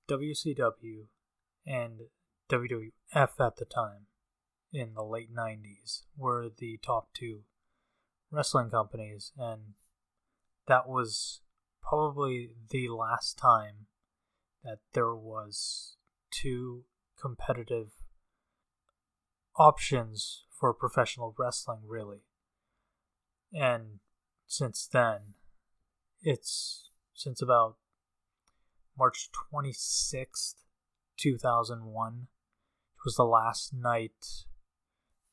WCW and WWF at the time, in the late 90s, were the top two wrestling companies, and that was probably the last time that there was two competitive options for professional wrestling, really. And since then, since about March 26th, 2001, it was the last night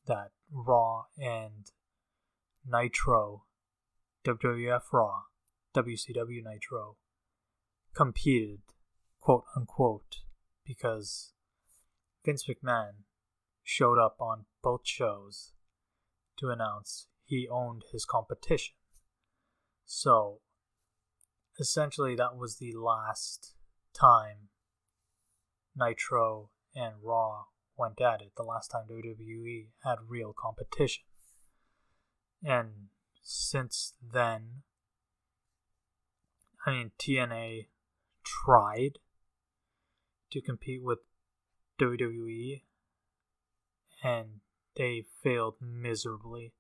that Raw and Nitro, WWF Raw, WCW Nitro, competed, quote unquote, because Vince McMahon showed up on both shows to announce he owned his competition. So, essentially, that was the last time Nitro and Raw went at it, the last time WWE had real competition. And since then, TNA tried to compete with WWE, and they failed miserably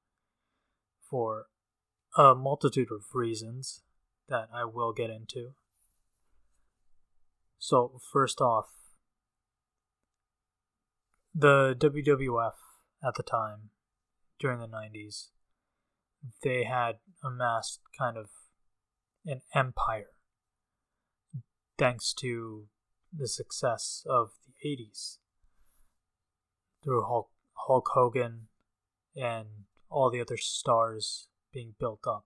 for a multitude of reasons that I will get into. So, first off, the WWF at the time, during the 90s, they had amassed kind of an empire thanks to the success of the 80s through Hulk Hogan and all the other stars being built up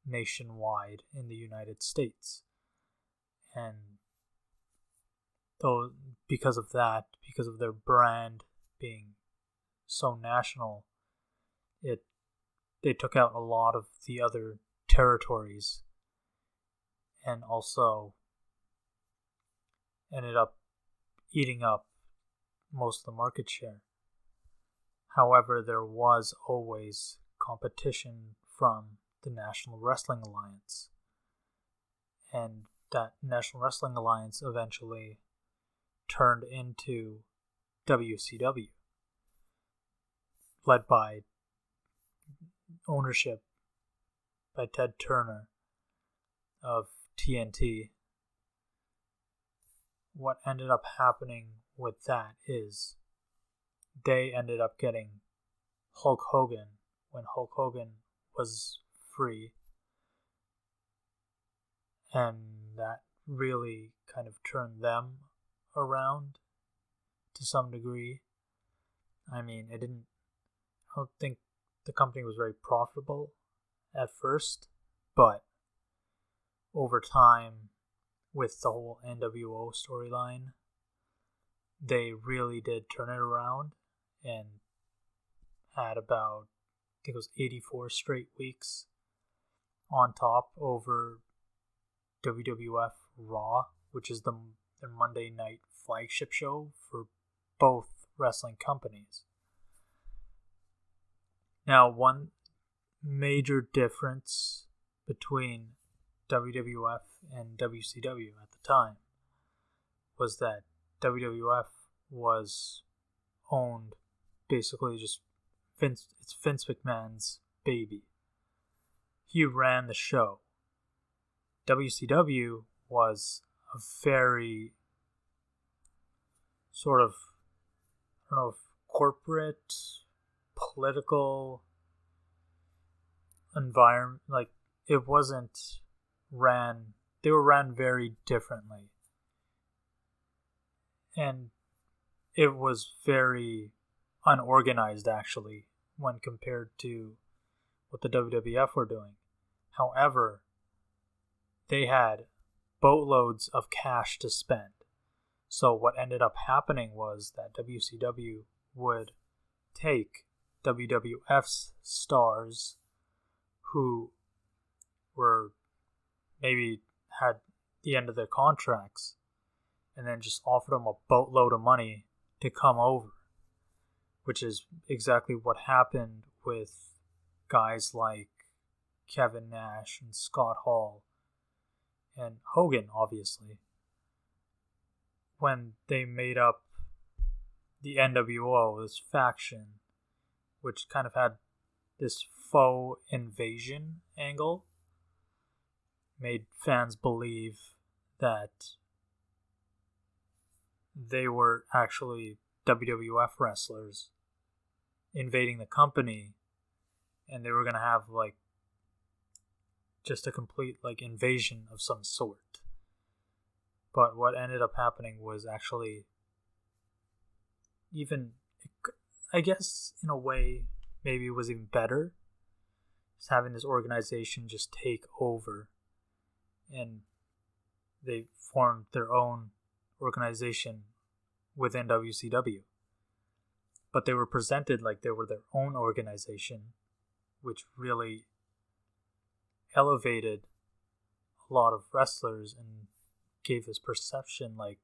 nationwide in the United States. And though because of that, because of their brand being so national, they took out a lot of the other territories and also ended up eating up most of the market share. However, there was always competition from the National Wrestling Alliance. And that National Wrestling Alliance eventually turned into WCW, led by ownership by Ted Turner of TNT. What ended up happening with that is they ended up getting Hulk Hogan when Hulk Hogan was free, and that really kind of turned them around to some degree. I don't think the company was very profitable at first, but over time, with the whole NWO storyline, they really did turn it around and had about, I think it was 84 straight weeks on top over WWF Raw, which is their Monday night flagship show for both wrestling companies. Now, one major difference between WWF and WCW at the time was that WWF was owned basically just it's Vince McMahon's baby. He ran the show. WCW was a very sort of, I don't know, if corporate, political environment. Like, it wasn't ran, they were ran very differently. And it was very unorganized, actually, when compared to what the WWF were doing. However, they had boatloads of cash to spend. So what ended up happening was that WCW would take WWF's stars who were maybe had the end of their contracts and then just offer them a boatload of money to come over, which is exactly what happened with guys like Kevin Nash and Scott Hall and Hogan, obviously. when they made up the NWO, this faction, which kind of had this faux invasion angle, made fans believe that they were actually WWF wrestlers invading the company, and they were going to have like just a complete like invasion of some sort. But what ended up happening was actually even, I guess in a way, maybe it was even better, just having this organization just take over, and they formed their own organization within WCW. But they were presented like they were their own organization, which really elevated a lot of wrestlers and gave this perception like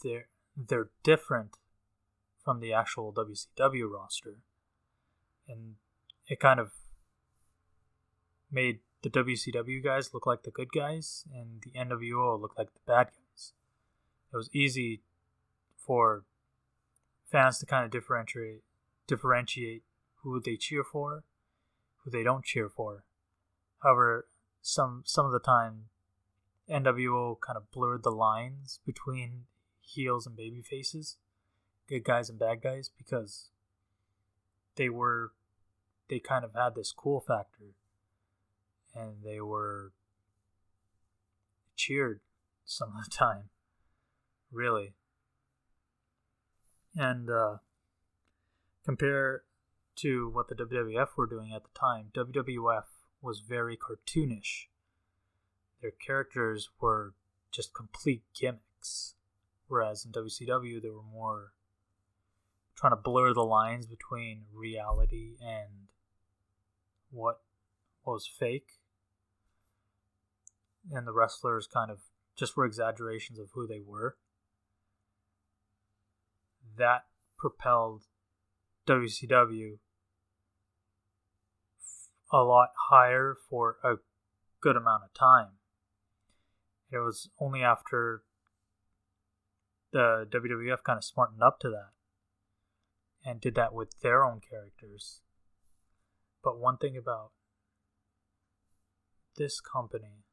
they're different from the actual WCW roster. And it kind of made the WCW guys look like the good guys and the NWO look like the bad guys. It was easy for fans to kind of differentiate who they cheer for, who they don't cheer for. However, some of the time, NWO kind of blurred the lines between heels and baby faces, good guys and bad guys, because they kind of had this cool factor, and they were cheered some of the time, really. And compare to what the WWF were doing at the time, WWF was very cartoonish. Their characters were just complete gimmicks, whereas in WCW they were more trying to blur the lines between reality and what was fake. And the wrestlers kind of just were exaggerations of who they were. That propelled WCW a lot higher for a good amount of time. It was only after the WWF kind of smartened up to that and did that with their own characters. But one thing about this company,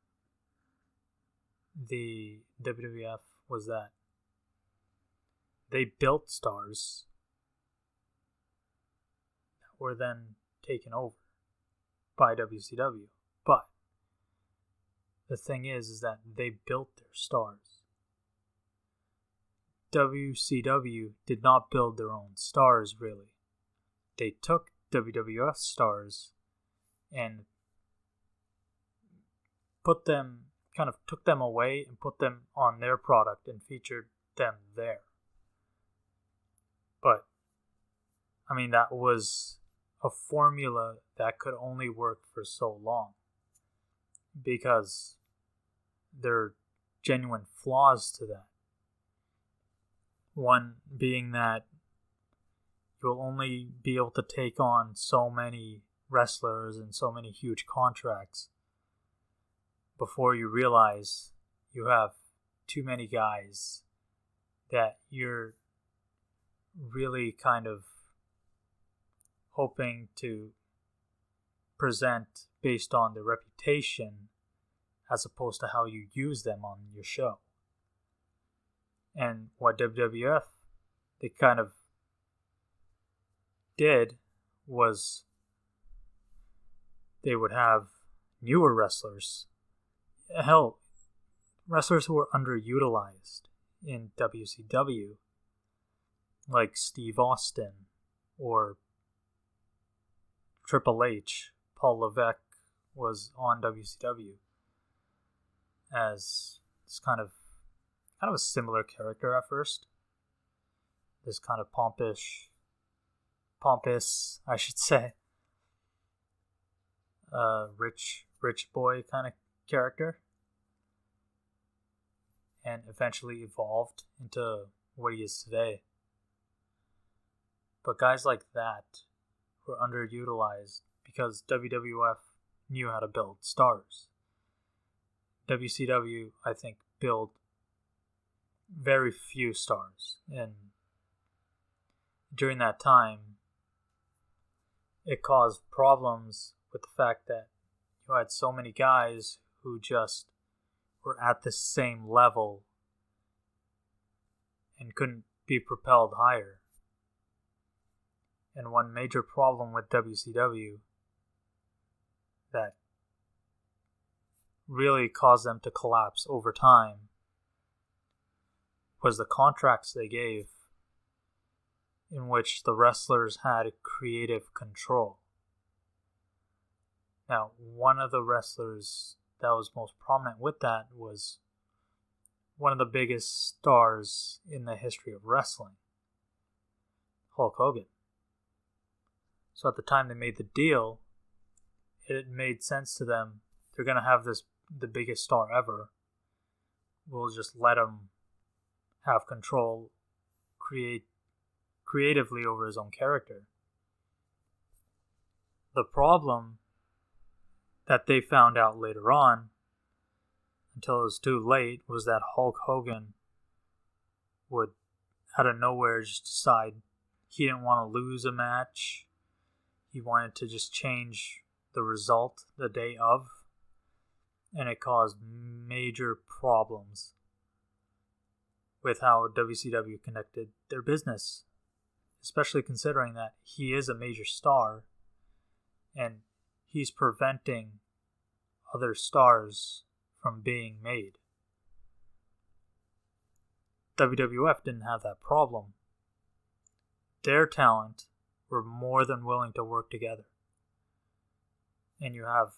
the WWF, was that they built stars that were then taken over by WCW. But the thing is that they built their stars. WCW did not build their own stars, really. They took WWF stars and took them away and put them on their product and featured them there. But, I mean, that was a formula that could only work for so long, because there are genuine flaws to that. One being that you'll only be able to take on so many wrestlers and so many huge contracts before you realize you have too many guys that you're really kind of hoping to present based on their reputation as opposed to how you use them on your show. And what WWF, they kind of did was they would have newer wrestlers. Hell, wrestlers who were underutilized in WCW, like Steve Austin or Triple H. Paul Levesque was on WCW as this kind of a similar character at first. This kind of pompous, I should say, rich boy kind of character, and eventually evolved into what he is today. But guys like that were underutilized because WWF knew how to build stars. WCW, I think, built very few stars. And during that time, it caused problems with the fact that you had so many guys who just were at the same level and couldn't be propelled higher. And one major problem with WCW that really caused them to collapse over time was the contracts they gave, in which the wrestlers had creative control. Now, one of the wrestlers that was most prominent with that was one of the biggest stars in the history of wrestling, Hulk Hogan. So at the time they made the deal, it made sense to them. They're going to have the biggest star ever. We'll just let him have control, creatively over his own character. The problem that they found out later on, until it was too late, was that Hulk Hogan would, out of nowhere, just decide he didn't want to lose a match. He wanted to just change the result the day of, and it caused major problems with how WCW conducted their business, especially considering that he is a major star and he's preventing other stars from being made. WWF didn't have that problem. Their talent were more than willing to work together. And you have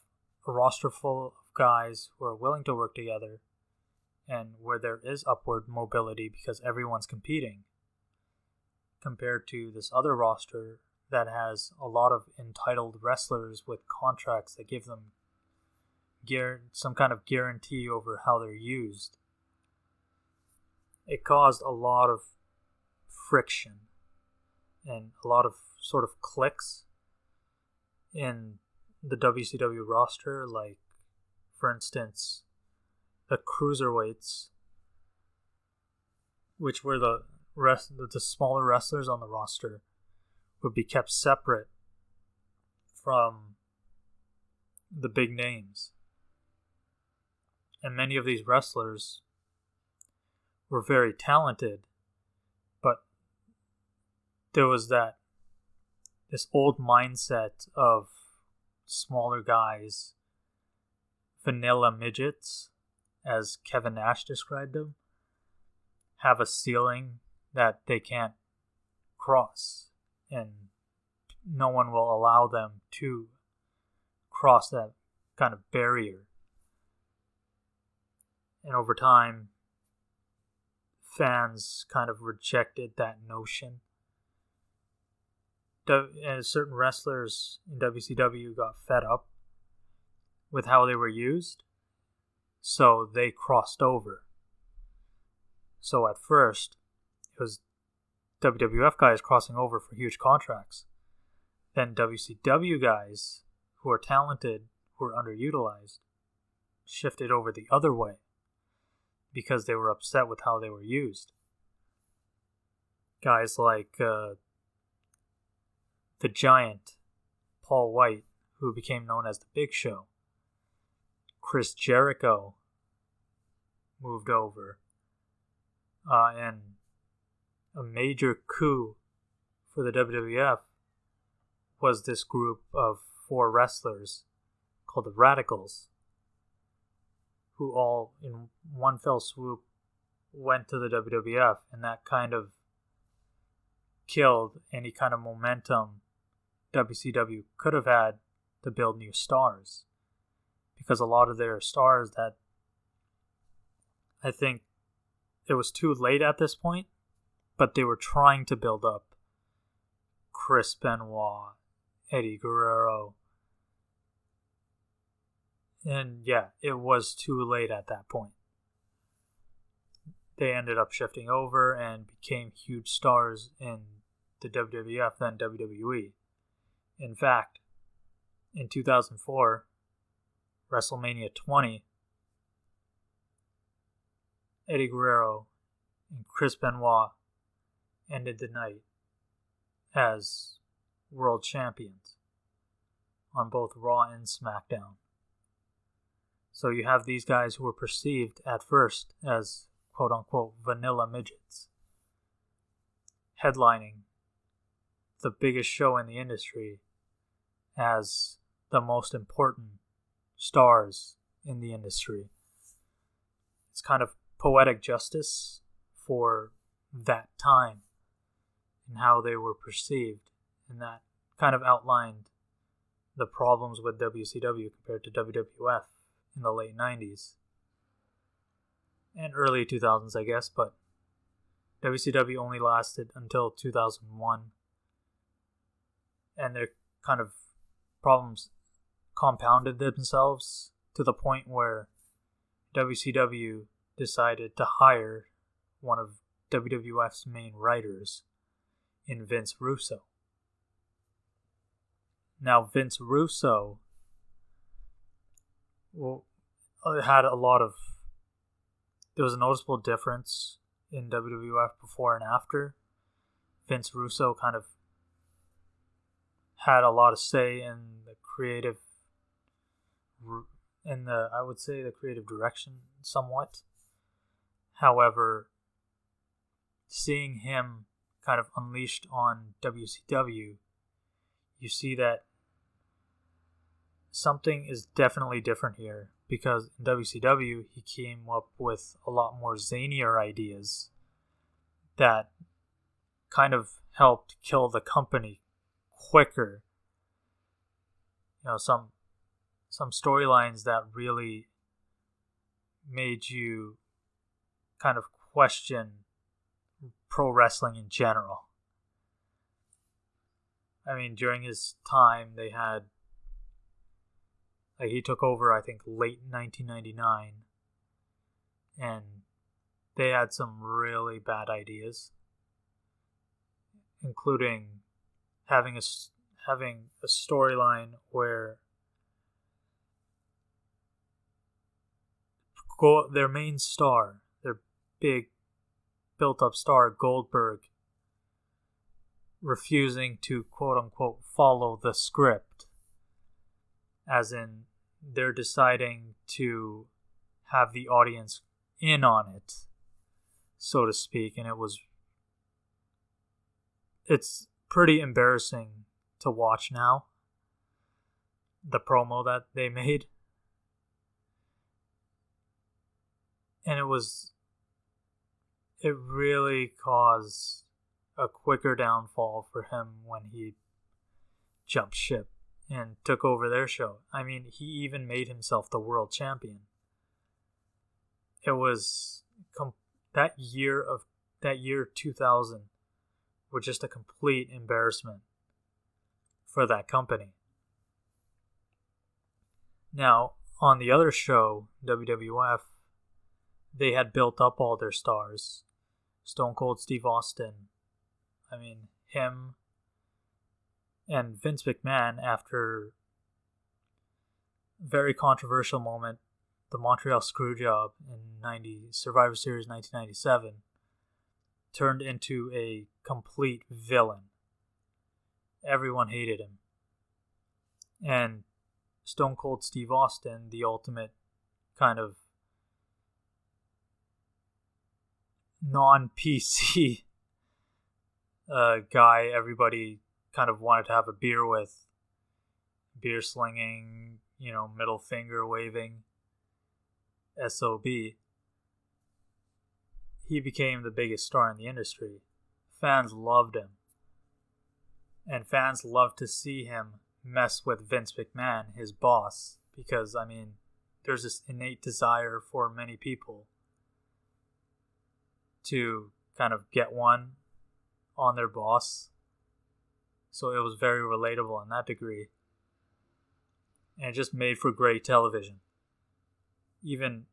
a roster full of guys who are willing to work together, and where there is upward mobility because everyone's competing, compared to this other roster that has a lot of entitled wrestlers with contracts that give them some kind of guarantee over how they're used. It caused a lot of friction and a lot of sort of cliques in the WCW roster, like, for instance, the cruiserweights, which were the smaller wrestlers on the roster, would be kept separate from the big names. And many of these wrestlers were very talented, but there was this old mindset of smaller guys, vanilla midgets, as Kevin Nash described them, have a ceiling that they can't cross, and no one will allow them to cross that kind of barrier. And over time, fans kind of rejected that notion. And certain wrestlers in WCW got fed up with how they were used, so they crossed over. So at first, it was WWF guys crossing over for huge contracts. Then WCW guys, who are talented, who are underutilized, shifted over the other way because they were upset with how they were used. Guys like the Giant, Paul White, who became known as the Big Show. Chris Jericho moved over. And a major coup for the WWF was this group of 4 wrestlers called the Radicals, who all in one fell swoop went to the WWF, and that kind of killed any kind of momentum WCW could have had to build new stars, because a lot of their stars that I think it was too late at this point, but they were trying to build up. Chris Benoit, Eddie Guerrero. And yeah, it was too late at that point. They ended up shifting over and became huge stars in the WWF, then WWE. In fact, in 2004, WrestleMania 20, Eddie Guerrero and Chris Benoit ended the night as world champions on both Raw and SmackDown. So you have these guys who were perceived at first as quote-unquote vanilla midgets headlining the biggest show in the industry as the most important stars in the industry. It's kind of poetic justice for that time and how they were perceived, and that kind of outlined the problems with WCW compared to WWF in the late 90s and early 2000s, I guess, but WCW only lasted until 2001, and their kind of problems compounded themselves to the point where WCW decided to hire one of WWF's main writers in Vince Russo. Now, Vince Russo had a lot of... There was a noticeable difference in WWF before and after. Vince Russo kind of had a lot of say in the creative... I would say the creative direction somewhat. However, seeing him kind of unleashed on WCW, you see that something is definitely different here, because in WCW he came up with a lot more zanier ideas that kind of helped kill the company quicker. You know, some storylines that really made you kind of question pro wrestling in general. I mean, during his time, they had... he took over, I think, late 1999. And they had some really bad ideas, including having a storyline where their main star, their big built-up star, Goldberg, refusing to quote-unquote follow the script, as in they're deciding to have the audience in on it, so to speak, and it's pretty embarrassing to watch now, the promo that they made. And it really caused a quicker downfall for him when he jumped ship and took over their show. I mean, he even made himself the world champion. It was that year 2000 was just a complete embarrassment for that company. Now, on the other show, WWF, they had built up all their stars. Stone Cold Steve Austin. I mean, him and Vince McMahon, after a very controversial moment, the Montreal Screwjob in Survivor Series 1997, turned into a complete villain. Everyone hated him. And Stone Cold Steve Austin, the ultimate kind of non-PC guy everybody kind of wanted to have a beer with, beer slinging, middle finger waving SOB, he became the biggest star in the industry. Fans loved him, and fans loved to see him mess with Vince McMahon, his boss, because I mean, there's this innate desire for many people to kind of get one on their boss. So it was very relatable in that degree. And it just made for great television. Even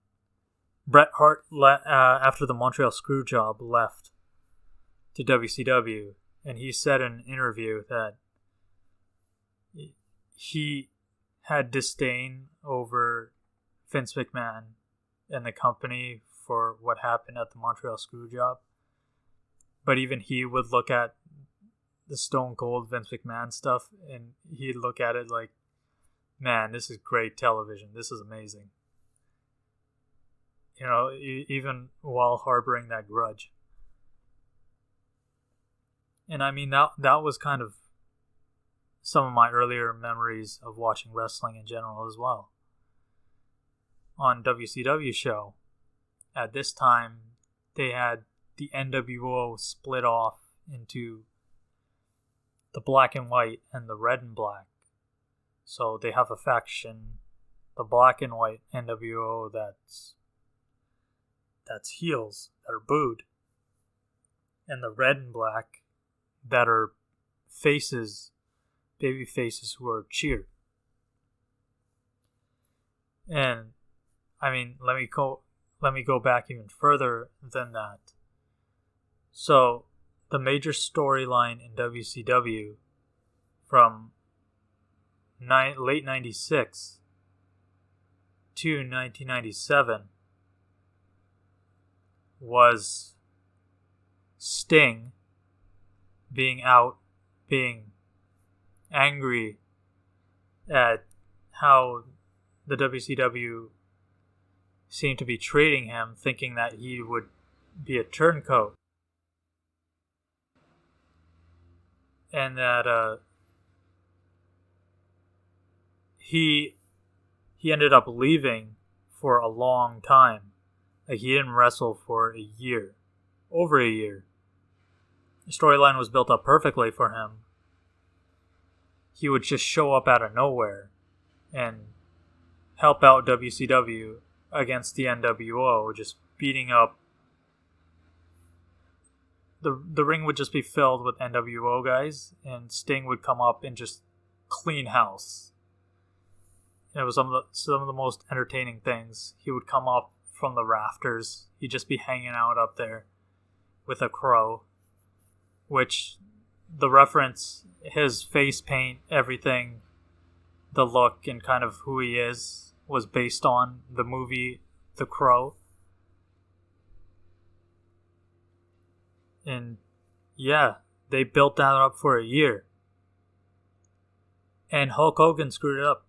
Bret Hart, after the Montreal Screwjob, left to WCW. And he said in an interview that he had disdain over Vince McMahon and the company for what happened at the Montreal Screwjob. But even he would look at the Stone Cold Vince McMahon stuff, and he'd look at it like, man, this is great television. This is amazing. You know, even while harboring that grudge. And I mean, that was kind of some of my earlier memories of watching wrestling in general as well. On WCW show, at this time, they had the NWO split off into the black and white and the red and black. So they have a faction, the black and white NWO, that's heels that are booed, and the red and black that are faces, baby faces who are cheered. And I mean, let me go back even further than that. So the major storyline in WCW from late 96 to 1997 was Sting being angry at how the WCW seemed to be treating him, thinking that he would be a turncoat. And that he ended up leaving for a long time. Like, he didn't wrestle for a year. Over a year. The storyline was built up perfectly for him. He would just show up out of nowhere and help out WCW against the NWO, just beating up. The ring would just be filled with NWO guys, and Sting would come up and just clean house. It was some of the most entertaining things. He would come up from the rafters. He'd just be hanging out up there with a crow, which the reference, his face paint, everything, the look and kind of who he is was based on the movie The Crow. And yeah, they built that up for a year. And Hulk Hogan screwed it up.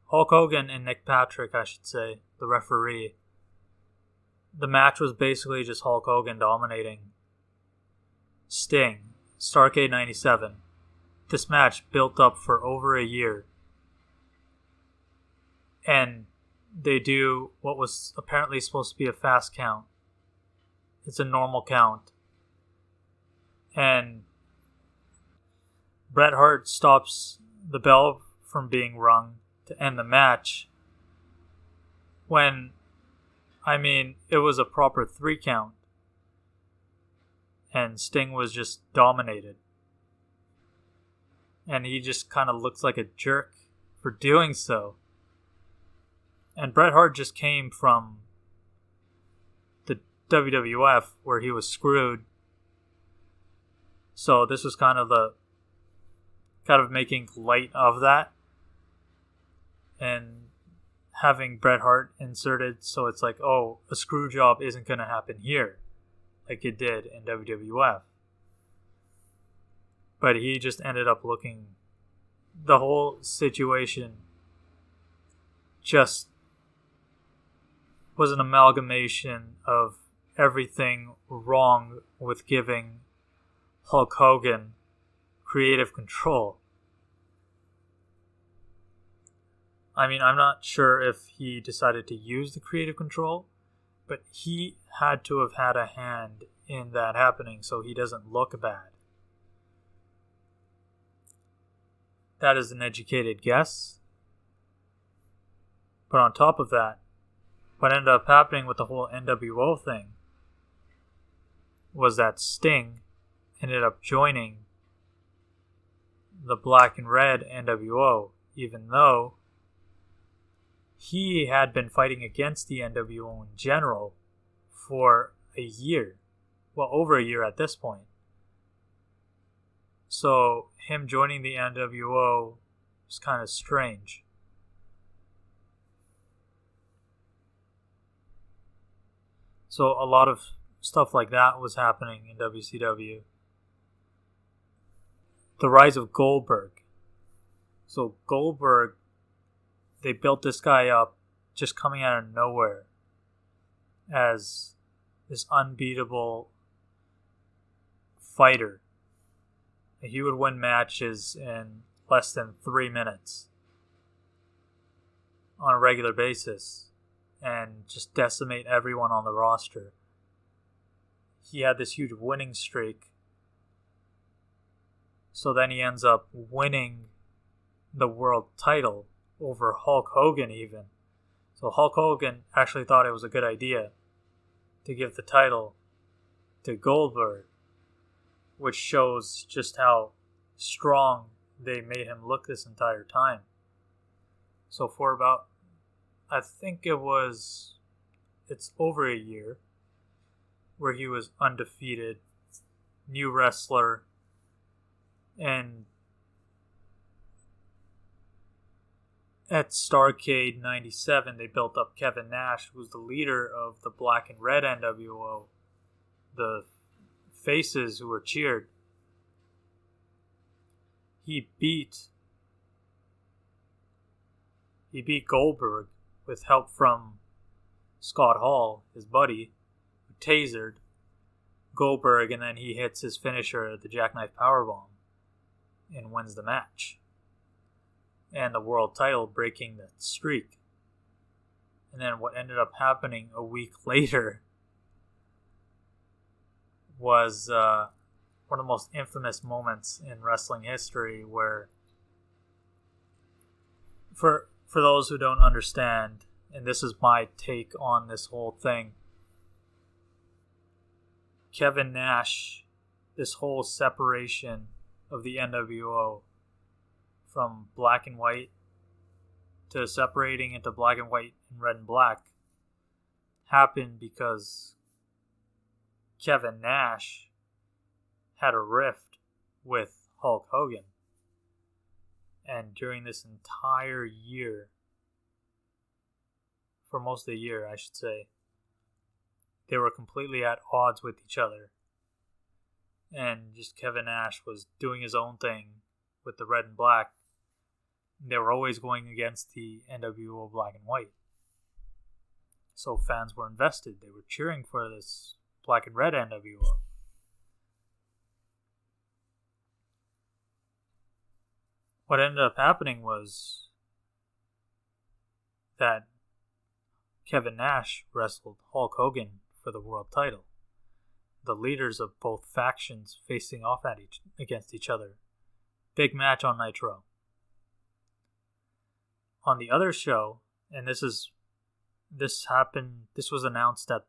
Hulk Hogan and Nick Patrick, I should say, the referee. The match was basically just Hulk Hogan dominating Sting, Starrcade 97. This match built up for over a year. And they do what was apparently supposed to be a fast count. It's a normal count. And Bret Hart stops the bell from being rung to end the match. When, I mean, it was a proper 3 count. And Sting was just dominated. And he just kind of looks like a jerk for doing so. And Bret Hart just came from the WWF where he was screwed. So this was kind of making light of that. And having Bret Hart inserted, so it's like, oh, a screw job isn't going to happen here like it did in WWF. But he just ended up looking, the whole situation just was an amalgamation of everything wrong with giving Hulk Hogan creative control. I mean, I'm not sure if he decided to use the creative control, but he had to have had a hand in that happening so he doesn't look bad. That is an educated guess. But on top of that, what ended up happening with the whole NWO thing was that Sting ended up joining the black and red NWO, even though he had been fighting against the NWO in general for a year. Well, over a year at this point. So him joining the NWO was kind of strange. So a lot of stuff like that was happening in WCW. The rise of Goldberg. So Goldberg, they built this guy up just coming out of nowhere as this unbeatable fighter. He would win matches in less than 3 minutes on a regular basis and just decimate everyone on the roster. He had this huge winning streak. So then he ends up winning the world title over Hulk Hogan even. So Hulk Hogan actually thought it was a good idea to give the title to Goldberg, which shows just how strong they made him look this entire time. So for about, I think it's over a year, where he was undefeated, new wrestler, and at Starrcade 97, they built up Kevin Nash, who was the leader of the black and red NWO, the faces who were cheered. He beat Goldberg with help from Scott Hall, his buddy, who tasered Goldberg, and then he hits his finisher, the Jackknife Powerbomb, and wins the match. And the world title, breaking the streak. And then what ended up happening a week later was one of the most infamous moments in wrestling history, where for those who don't understand, and this is my take on this whole thing, Kevin Nash, this whole separation of the NWO from black and white to separating into black and white and red and black happened because Kevin Nash had a rift with Hulk Hogan. And during this entire year, for most of the year I should say, they were completely at odds with each other. And just Kevin Nash was doing his own thing with the red and black. They were always going against the NWO black and white. So fans were invested. They were cheering for this black and red NWO. What ended up happening was that Kevin Nash wrestled Hulk Hogan for the world title. The leaders of both factions facing off against each other. Big match on Nitro. On the other show, and this was announced at,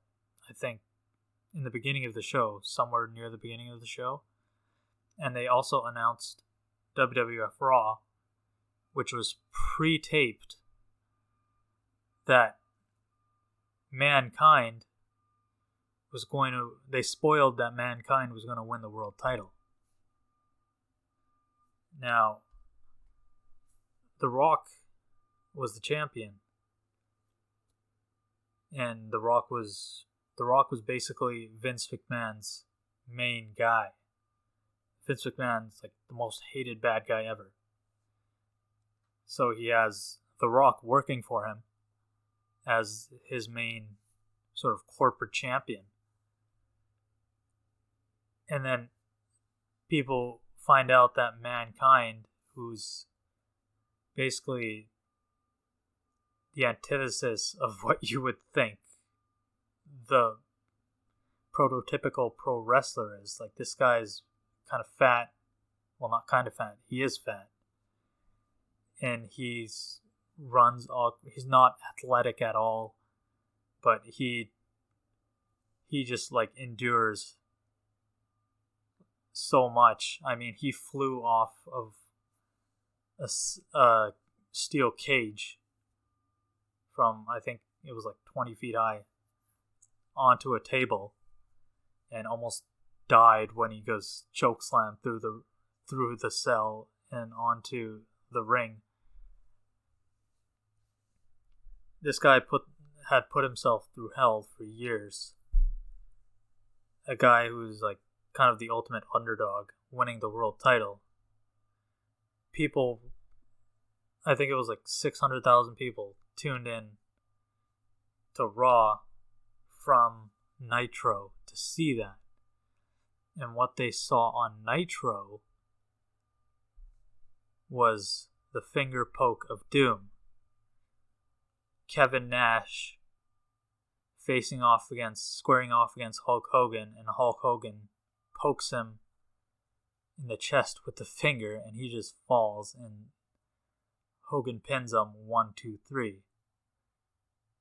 I think, in the beginning of the show, somewhere near the beginning of the show, and they also announced WWF Raw, which was pre-taped, that Mankind they spoiled that Mankind was going to win the world title. Now, The Rock was the champion, and The Rock was basically Vince McMahon's main guy. Vince McMahon's like the most hated bad guy ever. So he has The Rock working for him as his main sort of corporate champion. And then people find out that Mankind, who's basically the antithesis of what you would think the prototypical pro wrestler is. Like, this guy's kind of fat. Well, not kind of fat. He is fat. And he's not athletic at all, but he just like endures so much. I mean, he flew off of a steel cage from, I think it was like 20 feet high, onto a table, and almost died when he goes chokeslam through the cell and onto the ring. This guy had put himself through hell for years, a guy who's like kind of the ultimate underdog winning the world title. People, I think it was like 600,000 people tuned in to Raw from Nitro to see that. And what they saw on Nitro was the finger poke of doom. Kevin Nash squaring off against Hulk Hogan, and Hulk Hogan pokes him in the chest with the finger, and he just falls, and Hogan pins him 1, 2, 3,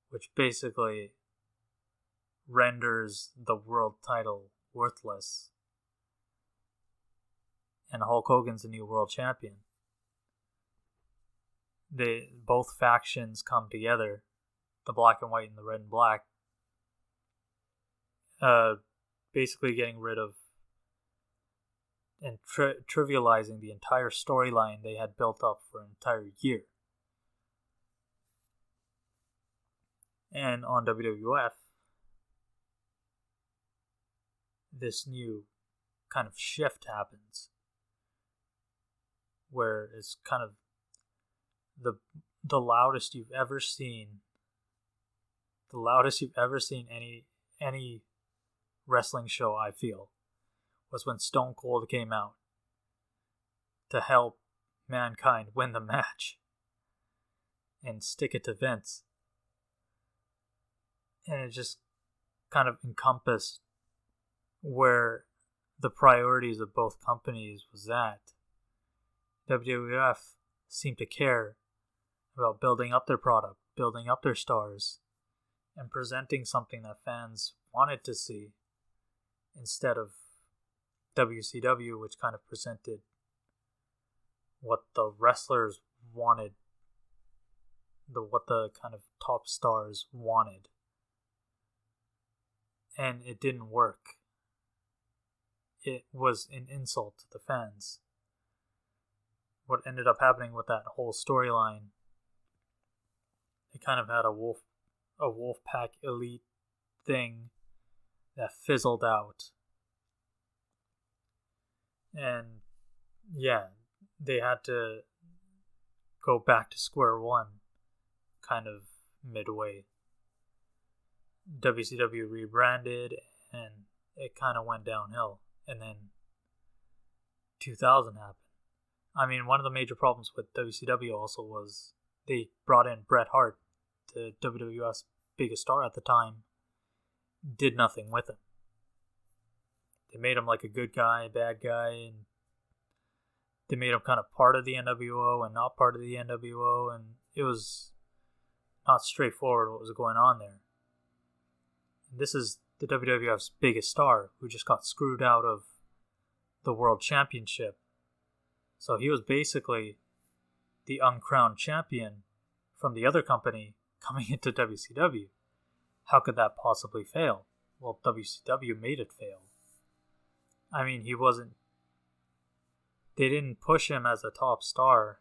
which basically renders the world title worthless, and Hulk Hogan's the new world champion. Both factions come together, the black and white and the red and black, basically getting rid of and trivializing the entire storyline they had built up for an entire year. And on WWF, this new kind of shift happens, where it's kind of the loudest you've ever seen any wrestling show, I feel, was when Stone Cold came out to help Mankind win the match and stick it to Vince. And it just kind of encompassed where the priorities of both companies was at. WWF seemed to care about building up their product, building up their stars, and presenting something that fans wanted to see, instead of WCW, which kind of presented what the wrestlers wanted, what the kind of top stars wanted. And it didn't work. It was an insult to the fans. What ended up happening with that whole storyline, it kind of had a Wolfpack Elite thing that fizzled out. And yeah, they had to go back to square one kind of midway. WCW rebranded and it kind of went downhill. And then 2000 happened. I mean, one of the major problems with WCW also was they brought in Bret Hart, the WWF's biggest star at the time, did nothing with him. They made him like a good guy, bad guy, and they made him kind of part of the NWO and not part of the NWO, and it was not straightforward what was going on there. And this is the WWF's biggest star, who just got screwed out of the World Championship. So he was basically the uncrowned champion from the other company coming into WCW. How could that possibly fail? Well, WCW made it fail. I mean, they didn't push him as a top star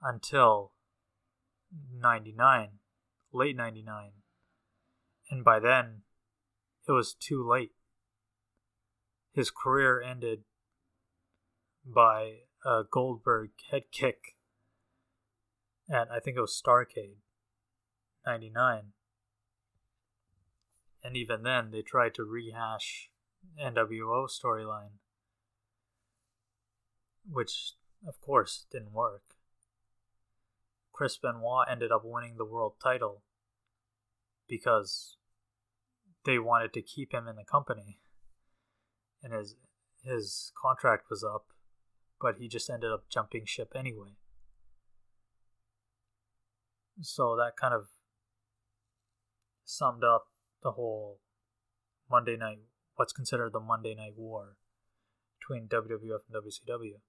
until 99, late 99. And by then, it was too late. His career ended by a Goldberg head kick at, I think it was Starrcade, 99. And even then, they tried to rehash NWO storyline, which, of course, didn't work. Chris Benoit ended up winning the world title because they wanted to keep him in the company, and his contract was up, but he just ended up jumping ship anyway. So that kind of summed up the whole what's considered the Monday Night War between WWF and WCW.